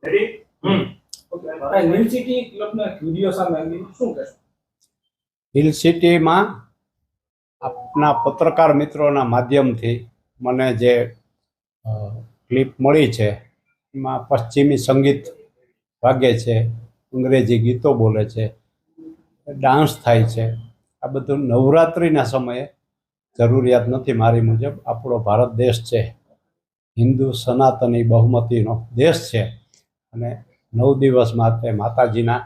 Ready okay ભાઈ hill city ક્લબના video સામે આવી શું કહેશો? હિલ સિટીમાં આપના પત્રકાર મિત્રોના માધ્યમથી મને જે ક્લિપ મળી છે એમાં પશ્ચિમી સંગીત વાગે છે, અંગ્રેજી ગીતો બોલે છે, ડાન્સ થાય છે. આ બધું નવરાત્રિના સમયે જરૂરિયાત નથી. મારી મુજબ આપણો ભારત દેશ છે, હિન્દુ સનાતની બહુમતીનો દેશ છે અને 9 દિવસ માટે માતાજીના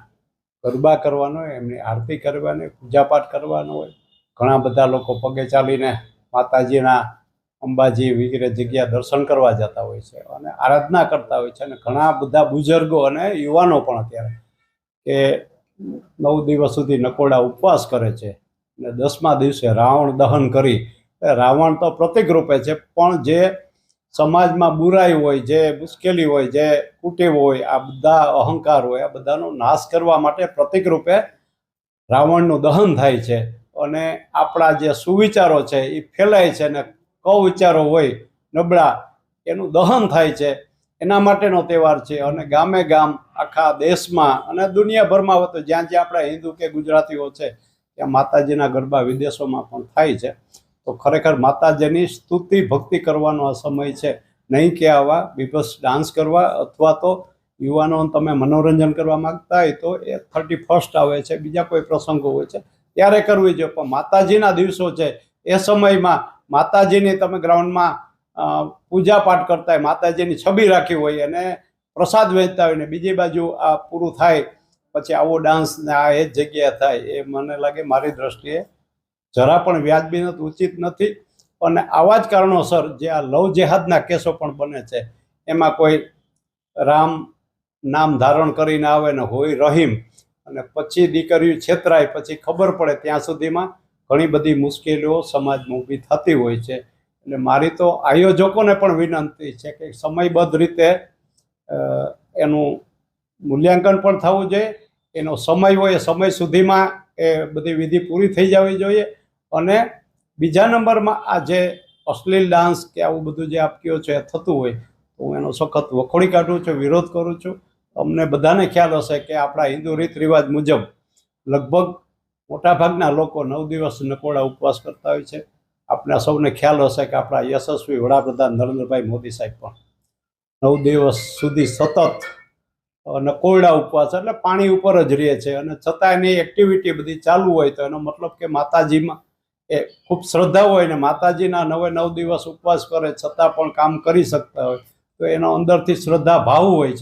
ગરબા કરવાનો હોય, એમની આરતી કરવાની, પૂજાપાઠ કરવાનો હોય. ઘણા બધા લોકો પગે ચાલીને માતાજીના અંબાજી વગેરે જગ્યા દર્શન કરવા જતા હોય છે અને આરાધના કરતા હોય છે. અને ઘણા બધા બુઝુર્ગો અને યુવાનો પણ અત્યારે કે 9 દિવસ સુધી નકોડા ઉપવાસ કરે છે અને 10મા દિવસે રાવણ દહન કરી. રાવણ તો પ્રતિક રૂપે છે, પણ જે સમાજમાં બુરાઈ હોય, જે મુશ્કેલી હોય, જે કુટેવ હોય, આ બધા અહંકાર હોય, આ બધાનો નાશ કરવા માટે પ્રતિક રૂપે રાવણનું દહન થાય છે. અને આપણા જે સુવિચારો છે એ ફેલાય છે અને કવિચારો હોય નબળા એનું દહન થાય છે. એના માટેનો તહેવાર છે. અને ગામે ગામ આખા દેશમાં અને દુનિયાભરમાં તો જ્યાં જ્યાં આપણા હિન્દુ કે ગુજરાતીઓ છે ત્યાં માતાજીના ગરબા વિદેશોમાં પણ થાય છે. તો ખરેખર માતાજીની સ્તુતિ ભક્તિ કરવાનો આ સમય છે, નહીં કે આવા બીભત્સ ડાન્સ કરવા. અથવા તો યુવાનો તમે મનોરંજન કરવા માગતા હોય તો એ 31st આવે છે, બીજા કોઈ પ્રસંગો હોય છે ત્યારે કરવી જોઈએ. પણ માતાજીના દિવસો છે એ સમયમાં માતાજીની તમે ગ્રાઉન્ડમાં પૂજા પાઠ કરતા હોય, માતાજીની છબી રાખી હોય અને પ્રસાદ વહેંચતા હોય ને બીજી બાજુ આ પૂરું થાય પછી આવો ડાન્સ ને આ એ જ જગ્યાએ થાય, એ મને લાગે મારી દ્રષ્ટિએ જરા પણ વ્યાજબી નથી, ઉચિત નથી. અને આવા જ કારણોસર જે આ લવ જેહાદના કેસો પણ બને છે, એમાં કોઈ રામ નામ ધારણ કરીને આવે ને હોય રહીમ, અને પછી દીકરીઓ છેતરાય, પછી ખબર પડે ત્યાં સુધીમાં ઘણી બધી મુશ્કેલીઓ સમાજમાં ઊભી થતી હોય છે. એટલે મારી તો આયોજકોને પણ વિનંતી છે કે સમયબદ્ધ રીતે એનું મૂલ્યાંકન પણ થવું જોઈએ. એનો સમય હોય એ સમય સુધીમાં એ બધી વિધિ પૂરી થઈ જવી જોઈએ. અને બીજા નંબરમાં આ જે અશ્લીલ ડાન્સ કે આવું બધું જે આપ કહો છો એ થતું હોય તો હું એનો સખત વખોડી કાઢું છું, વિરોધ કરું છું. અમને બધાને ખ્યાલ હશે કે આપણા હિન્દુ રીત રિવાજ મુજબ લગભગ મોટાભાગના લોકો 9 દિવસ નકોડા ઉપવાસ કરતા હોય છે. આપણે સૌને ખ્યાલ હશે કે આપણા યશસ્વી વડાપ્રધાન નરેન્દ્રભાઈ મોદી સાહેબ પણ 9 દિવસ સુધી સતત નકોરડા ઉપવાસ એટલે પાણી ઉપર જ રહે છે. અને છતાં એની એક્ટિવિટી બધી ચાલુ હોય તો એનો મતલબ કે માતાજીમાં એ ખૂબ શ્રદ્ધા હોય ને માતાજીના 9 દિવસ ઉપવાસ કરે છતાં પણ કામ કરી શકતા હોય તો એનો અંદરથી શ્રદ્ધા ભાવ હોય છે.